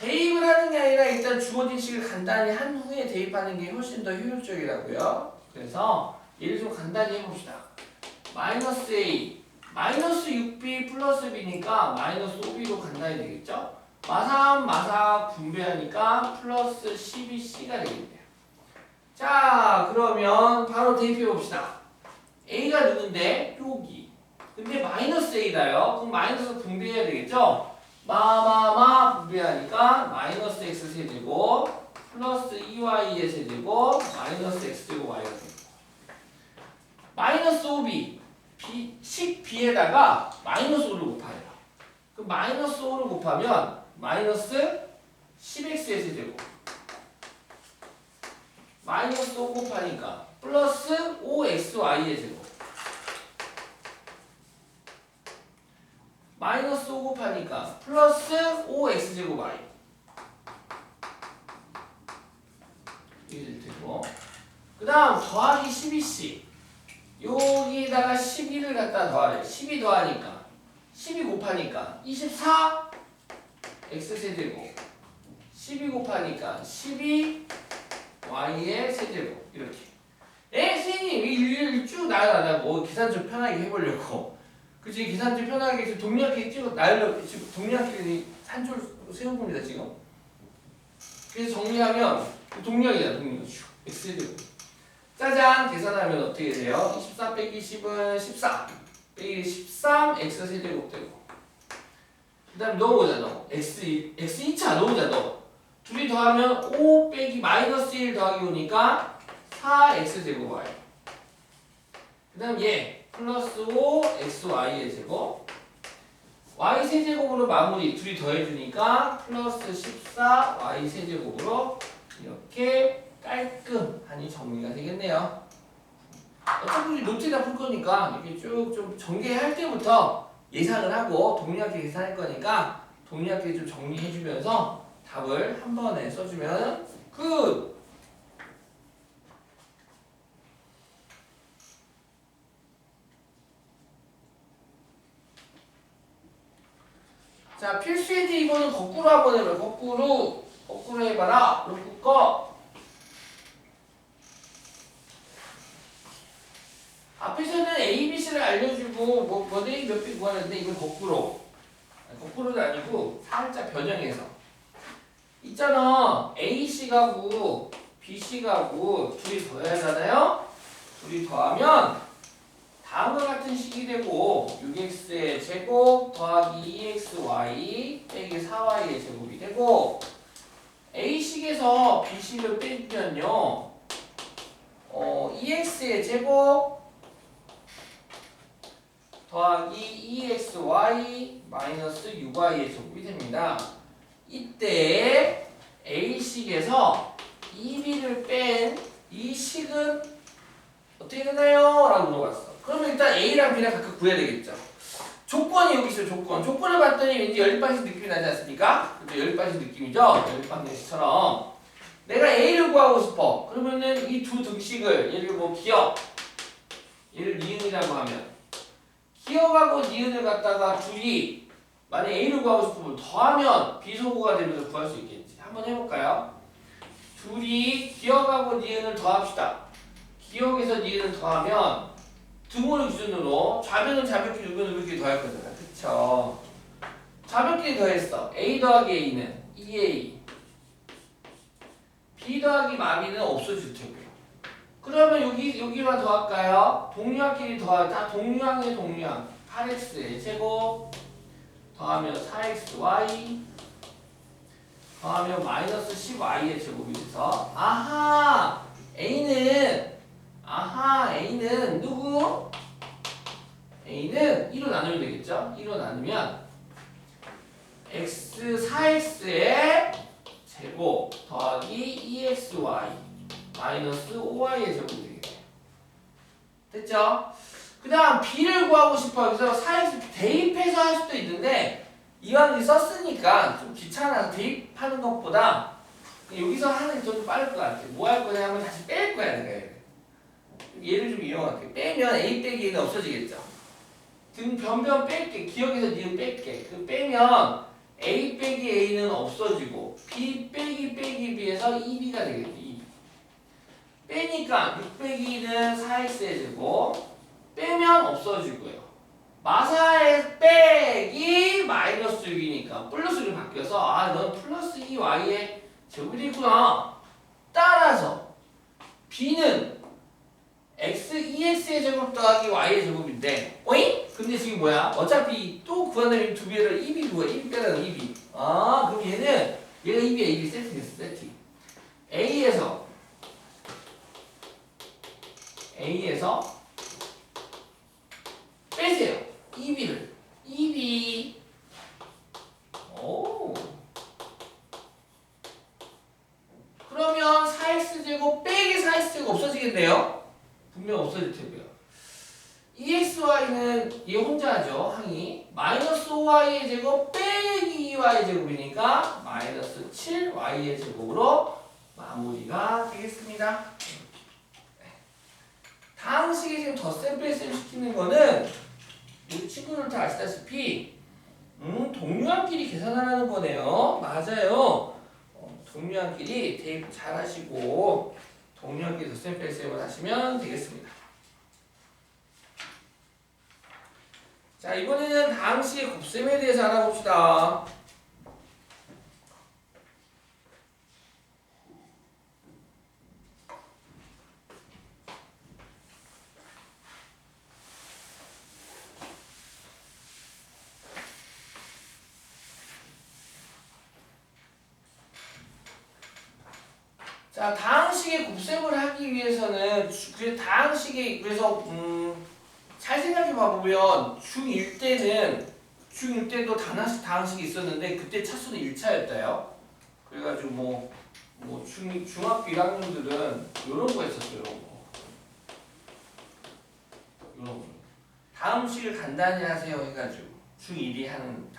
대입을 하는 게 아니라 일단 주어진 식을 간단히 한 후에 대입하는 게 훨씬 더 효율적이라고요. 그래서 얘를 좀 간단히 해봅시다. 마이너스 a 마이너스 6b 플러스 b니까 마이너스 5b로 간단히 되겠죠. 마사 분배하니까 플러스 12c가 되겠네요. 자 그러면 바로 대입해 봅시다. a가 누군데? 여기. 근데 마이너스 a다요. 그럼 마이너스 분배해야 되겠죠? 분배하니까 마이너스 x 세제곱 플러스 2y의 세제곱 마이너스 x제곱 y가 되고 마이너스 5b 식 b에다가 마이너스 5를 곱하래요. 그럼 마이너스 5를 곱하면 마이너스 10x의 세제곱 마이너스 5 곱하니까 플러스 5xy의 제곱 마이너스 5 곱하니까 플러스 5x제곱 y 이게 될 테고 그 다음 더하기 12c 여기다가 12를 갖다 더하래. 12 더하니까 12 곱하니까 24 x세제곱 12 곱하니까 12 y의 세제곱 이렇게 선생님 이 일일이 쭉 나가다가 계산 좀 편하게 해보려고 그치 계산 좀 편하게 지금 동리학기 지금 동리학기 한 줄 세워봅니다 지금 그래서 정리하면 동리학이다 동리학 x세제곱 짜잔 계산하면 어떻게 돼요? 24 빼기 10은 14 빼기 13 x세제곱 되고 그 다음에 넣어보자 너 x2차 넣어보자 너 둘이 더하면 5 빼기 마이너스 1 더하기 5니까 4x제곱 y 그 다음 얘 플러스 5 xy의 제곱 y 세제곱으로 마무리 둘이 더해주니까 플러스 14 y 세제곱으로 이렇게 깔끔하니 정리가 되겠네요. 어차피 노트에다 풀 거니까 이렇게 쭉 좀 전개할 때부터 예상을 하고 동리학기 계산할 거니까 동리학기 좀 정리해주면서 답을 한 번에 써주면 굿! 자 필수의 D 이거는 거꾸로 한번 해봐요. 거꾸로 해봐라. 로프 거 앞에서는 A, B, C를 알려주고 몇 A 몇 B 구하는데 이건 거꾸로도 아니고 살짝 변형해서 있잖아 A, C 가구 B, C 가구 둘이 더해야 하잖아요. 둘이 더하면 다음과 같은 식이 되고 6x의 제곱 더하기 2xy 빼기 4y의 제곱이 되고 A식에서 B식을 빼면요. EX의 제곱 더하기 EXY 마이너스 UY의 제곱이 됩니다. 이때 A식에서 EB를 뺀 이 식은 어떻게 되나요? 라고 물어봤어. 그러면 일단 A랑 B랑 각각 구해야 되겠죠. 조건이 여기 있어요. 조건을 봤더니 왠지 연립방식 느낌이 나지 않습니까? 그죠? 연립방식 느낌이죠? 연립방식처럼 내가 A를 구하고 싶어. 그러면은 이 두 등식을 예를 들어 뭐 기억 얘를 니은이라고 하면 기억하고 니은을 갖다가 둘이 만약 A를 구하고 싶으면 더하면 비소구가 되면서 구할 수 있겠지. 한번 해볼까요? 둘이 기억하고 니은을 더합시다. 기억에서 니은을 더하면 등호를 기준으로 좌변은 좌변끼리 우변은 우변끼리 더할 거잖아. 그쵸? 좌변끼리 더했어. A 더하기 A는 2A B 더하기 마비는 없어질 테고요. 그러면 여기만 더할까요? 동류항끼리 더하다 동류항의 동류항 8x의 제곱 더하면 4xy 더하면 마이너스 10y의 제곱이 돼서 A는 누구? A는 1로 나누면 되겠죠? 1로 나누면 x 4x의 제곱 더하기 2xy 마이너스 5y의 제곱이 되겠네요. 됐죠? 그 다음 B를 구하고 싶어요. 그래서 4x 대입해서 할 수도 있는데 이왕 썼으니까 좀 귀찮아서 대입하는 것보다 여기서 하는 게 좀 빠를 것 같아요. 뭐 할 거냐 하면 다시 뺄 거야 내가. 얘를 좀 이용할게. 빼면 A 빼기 A는 없어지겠죠. 변변 뺄게. 기억에서 니은 뺄게. 그 빼면 A 빼기 A는 없어지고 B 빼기 B에서 2B가 되겠지. 2B. 빼니까 6 빼기 2는 4x의 제곱 빼면 없어지고요. 마사의 빼기 마이너스 6이니까 플러스로 바뀌어서 넌 플러스 2y의 제곱이 되구나. 따라서 B는 x 2x의 제곱 더하기 y의 제곱인데 어이? 근데 지금 뭐야? 어차피 또 구한다면 두 배를 2b 구해. 2b 빼라는 2b. 그럼 얘가 2b야. 2b 세팅됐어. 세팅. A에서 빼세요. 2b를. 2b. 오. 그러면 4x제곱 빼기 4x제곱 없어지겠네요? 분명 없어질 테고요. EXY는 얘 혼자죠. 항이. 마이너스 5y의 제곱 빼기 2y의 제곱이니까 마이너스 7y의 제곱으로 마무리가 되겠습니다. 다항식에 지금 덧셈 뺄셈 시키는 거는 우리 친구들도 아시다시피 동류항끼리 계산하라는 거네요. 맞아요. 동류항끼리 대입 잘 하시고 동류항끼리 덧셈 뺄셈을 하시면 되겠습니다. 자, 이번에는 다항식의 곱셈에 대해서 알아봅시다. 자, 다항식의 곱셈을 하기 위해서는 그래서 잘 생각해 봐보면 중1 때도 다항식이 있었는데 그때 차수는 1차였대요. 그래가지고 중학교 1학년들은 이런 거 했었어요. 이런 거. 다항식을 간단히 하세요 해가지고 중1이 하는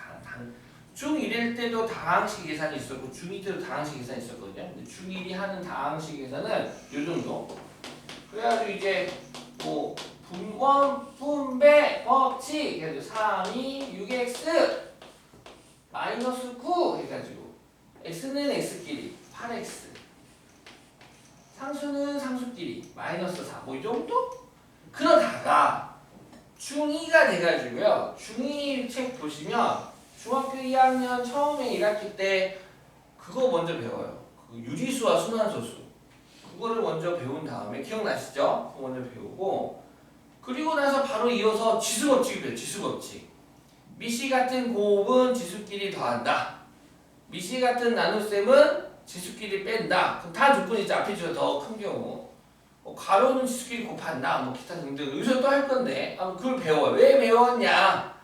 중1일 때도 다항식 계산이 있었고 중2 때도 다항식 계산이 있었거든요. 근데 중1이 하는 다항식 계산은 이 정도. 그래가지고 이제 분원, 분배, 법칙 해가지고 3이 6x 마이너스 9 해가지고 x는 x끼리 8x 상수는 상수끼리 마이너스 4 이 정도? 그러다가 중2가 돼가지고요. 중2 책 보시면 중학교 2학년 처음에 1학기 때 그거 먼저 배워요. 그 유리수와 순환소수. 그거를 먼저 배운 다음에 기억나시죠? 그거 먼저 배우고 그리고 나서 바로 이어서 지수법칙을 배워요. 지수법칙. 미시 같은 곱은 지수끼리 더한다. 미시 같은 나눗셈은 지수끼리 뺀다. 그럼 다음 조건이 이제 앞에 주어 더 큰 경우. 괄호는 지수끼리 곱한다. 뭐 기타 등등. 여기서 또 할 건데 그걸 배워요. 왜 배웠냐?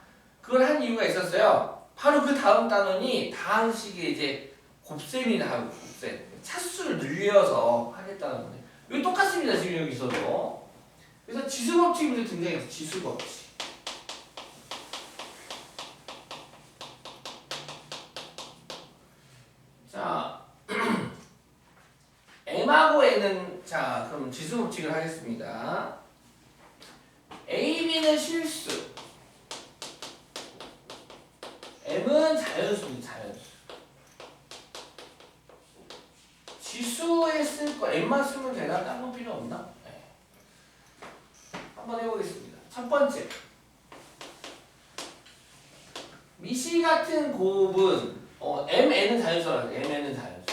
그걸 한 이유가 있었어요. 바로 그 다음 단원이 다항식의 이제 곱셈이 나오고 곱셈. 차수를 늘려서 하겠다는 거예요. 이거 똑같습니다. 지금 여기서도. 그래서 지수법칙이 먼저 등장해서 지수법칙. 자, M하고 N은 자 그럼 지수법칙을 하겠습니다. A, B는 실수. M은 자연수입니다. 자연수. 지수에 쓸 거 M만 쓰면 되나? 딴 거 필요 없나? 네. 한번 해보겠습니다. 첫 번째. 미시 같은 곱은 MN은 자연수라고 해요. MN은 자연수.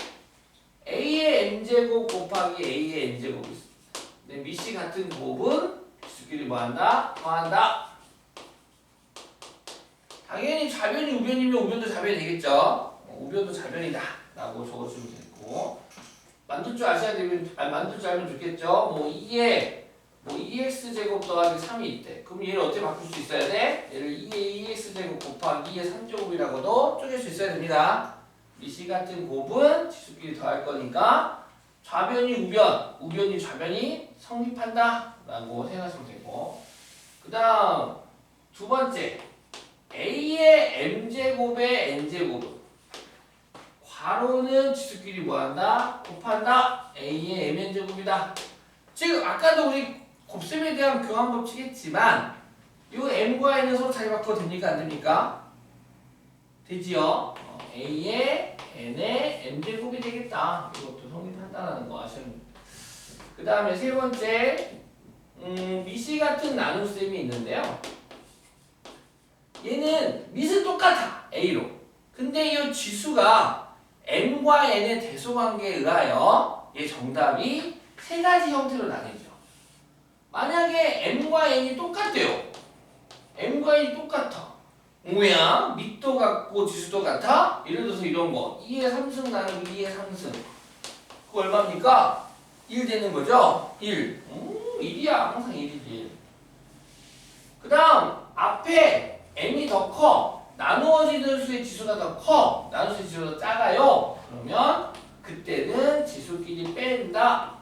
A의 M제곱 곱하기 A의 N제곱이 있습니다. 근데 미시 같은 곱은 지수끼리 뭐한다? 더한다. 당연히 좌변이 우변이면 우변도 좌변이 되겠죠. 우변도 좌변이다 라고 적어주면 되고, 만들 줄 아셔야 되면 만들 줄 알면 좋겠죠. 뭐 2에 2x제곱 더하기 3이 있대. 그럼 얘를 어떻게 바꿀 수 있어야 돼? 얘를 2의 2x제곱 곱하기 2의 3제곱이라고도 쪼갤 수 있어야 됩니다. 미시 같은 곱은 지수끼리 더할 거니까 좌변이 우변이 좌변이 성립한다 라고 생각하시면 되고, 그 다음 두 번째 A의 M제곱의 N제곱은 괄호는 지수끼리 뭐한다? 곱한다. A의 MN제곱이다. 지금 아까도 우리 곱셈에 대한 교환법칙 했지만 이 M과 N은 서로 자리 바꿔도 됩니까? 안 됩니까? 되지요? A의 N의 M제곱이 되겠다. 이것도 성립한다는 거 아시면 됩니다. 그 다음에 세 번째 미시 같은 나눗셈이 있는데요. 얘는 밑은 똑같아. A로. 근데 이 지수가 M과 N의 대소관계에 의하여 얘 정답이 세 가지 형태로 나뉘죠. 만약에 M과 N이 똑같대요. M과 N이 똑같아. 뭐야? 밑도 같고 지수도 같아? 예를 들어서 이런 거 2의 3승 나누기 2의 3승 그거 얼마입니까? 1 되는 거죠? 1. 1이야. 항상 1이지. 그 다음 앞에 M이 더 커. 나누어지는 수의 지수가 더 커. 나누어지는 지수가 더 작아요. 그러면 그때는 지수끼리 뺀다.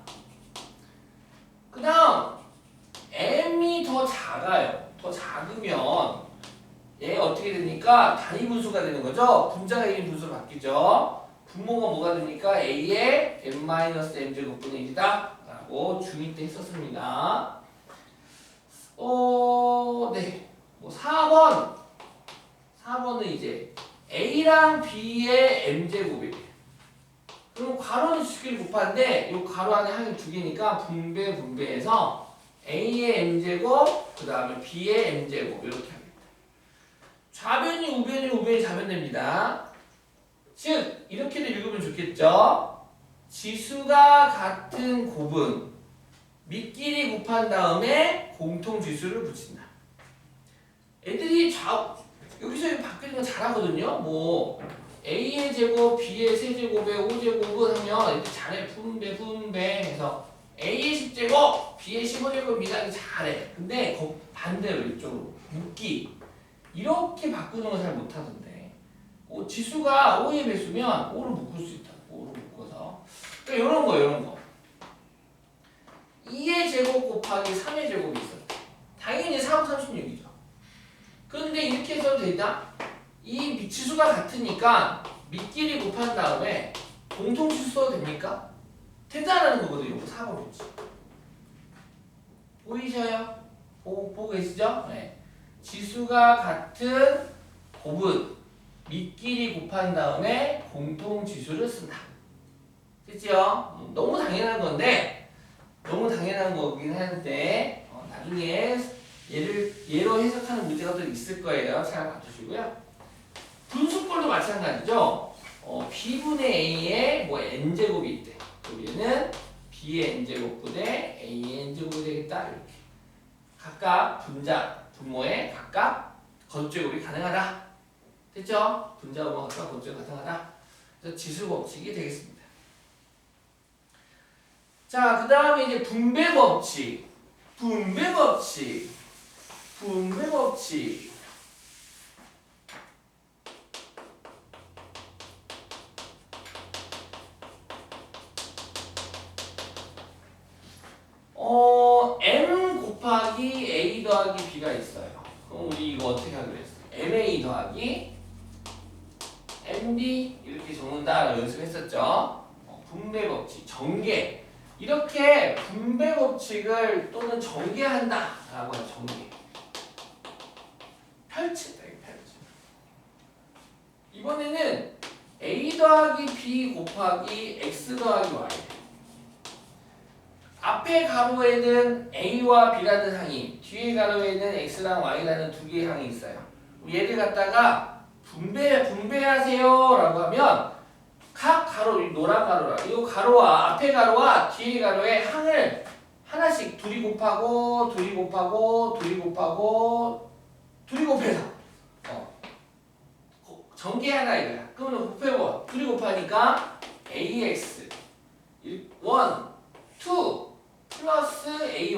그 다음 M이 더 작아요. 더 작으면 얘 어떻게 됩니까? 단위 분수가 되는 거죠. 분자가 이긴 분수로 바뀌죠. 분모가 뭐가 됩니까? A의 n-m제곱분의 1이다 라고 중2 때 했었습니다. 네. 뭐 4번은 이제 A랑 B의 M제곱이에요. 그럼 괄호는 지수끼리 곱하는데 이 괄호 안에 항이 두 개니까 분배해서 A의 M제곱 그 다음에 B의 M제곱 이렇게 합니다. 좌변이 우변이 좌변됩니다. 즉 이렇게도 읽으면 좋겠죠. 지수가 같은 곱은 밑끼리 곱한 다음에 공통지수를 붙인다. 애들이 여기서 바뀌는 건 잘하거든요. 뭐 A의 제곱, B의 세제곱에 5제곱은 하면 애들 잘해. 분배해서 A의 10제곱, B의 15제곱 미당이 잘해. 근데 반대로 이쪽으로 묶기 이렇게 바꾸는 건 잘 못하던데 지수가 5의 배수면 5를 묶을 수 있다. 5를 묶어서 그러니까 이런 거 2의 제곱 곱하기 3의 제곱이 있었다. 당연히 4고 36이죠. 그런데 이렇게 해서도 되다. 이 지수가 같으니까 밑끼리 곱한 다음에 공통지수 써도 됩니까? 된다라는 거거든요. 4번 그렇지. 보이셔요? 보고 계시죠? 네. 지수가 같은 곱은 밑끼리 곱한 다음에 공통지수를 쓴다. 됐지요? 너무 당연한 건데 너무 당연한 거긴 한데 나중에 예로 해석하는 문제가 또 있을 거예요. 잘 봐주시고요. 분수꼴도 마찬가지죠. B분의 A의 N제곱이 있대. 여기는 B의 N제곱분의 A의 N제곱이 되겠다. 이렇게. 각각 분모에 각각 거듭제곱이 가능하다. 됐죠? 분자분모 각각 거듭제곱이 가능하다. 그래서 지수법칙이 되겠습니다. 자, 그 다음에 이제 분배 법칙. 분배 법칙. 분배 법칙. m 곱하기 a 더하기 b가 있어요. 그럼 우리 이거 어떻게 하기로 했어? ma 더하기 mb 이렇게 적는다 연습했었죠. 분배 법칙, 전개. 이렇게 분배 법칙을 또는 전개한다 라고 해요. 전개. 펼친다. 펼쳐. 이번에는 a 더하기 b 곱하기 x 더하기 y. 앞에 가로에는 a와 b라는 항이, 뒤에 가로에는 x랑 y라는 두 개의 항이 있어요. 얘를 갖다가 분배하세요 라고 하면 각 가로, 노란 가로라, 이 가로와 앞에 가로와 뒤에 가로의 항을 하나씩 둘이 곱하고 둘이 곱하고 둘이 곱하고 둘이 곱해서 전개하나 이거야. 그러면 곱해보 둘이 곱하니까 ax 1, 2 플러스 ay.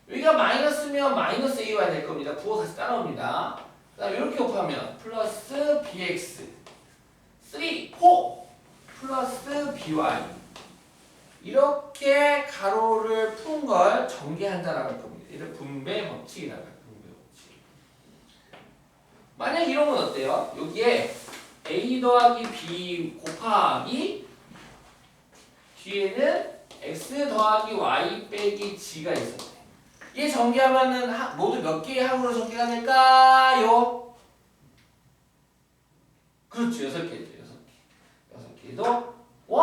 여기가 마이너스면 마이너스 ay 될 겁니다. 부호 다시 따라옵니다. 그 다음에 이렇게 곱하면 플러스 bx 3, 4 플러스 by. 이렇게 가로를 푼 걸 전개한다라고 할 겁니다. 이를 분배 법칙이라고 해요. 분배 법칙. 만약 이런 건 어때요? 여기에 a 더하기 b 곱하기 뒤에는 x 더하기 y 빼기 g가 있었대. 얘 전개하면은 모두 몇 개의 항으로 전개가 될까요? 그렇죠. 6개죠. 6개. 6개도 1,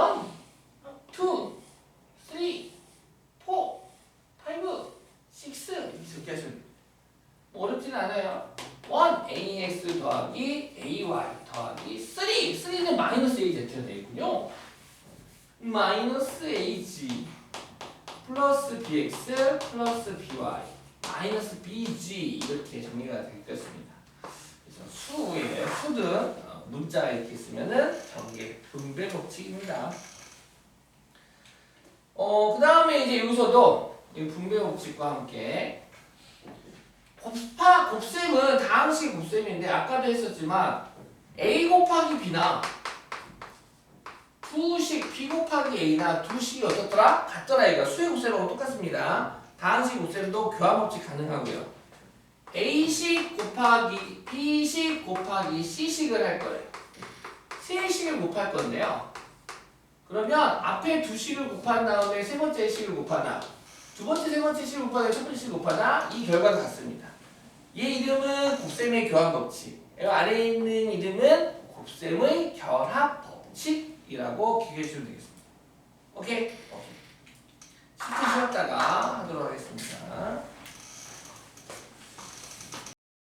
2, 3, 4, 5, 6 이렇게 하시면 돼요. 어렵진 않아요. 1, ax 더하기 ay 더하기 3. 3는 마이너스 az가 되어 있군요. 마이너스 ag 플러스 bx 플러스 by 마이너스 bg 이렇게 정리가 되겠습니다. 그래서 수에 수든 문자가 이렇게 있으면은 전개 분배 법칙입니다. 그 다음에 이제 여기서도 이 분배 법칙과 함께 곱셈은 다항식 곱셈인데 아까도 했었지만 a 곱하기 b나 두식 b 곱하기 a나 두 식이 어떻더라? 같더라. 이거 수의 곱셈하고 똑같습니다. 다항식 곱셈도 교환 법칙 가능하고요. a식 곱하기 b식 곱하기 c식을 할 거예요. 세 식을 곱할 건데요. 그러면 앞에 두 식을 곱한 다음에 세 번째 식을 곱하나 두 번째 세 번째 식을 곱하나 첫 번째 식을 곱하나 이 결과가 같습니다. 얘 이름은 곱셈의 교환 법칙. 이 아래에 있는 이름은 곱셈의 결합 법칙이라고 기억해 주시면 되겠습니다. 오케이? 실제 쉬었다가 하도록 하겠습니다.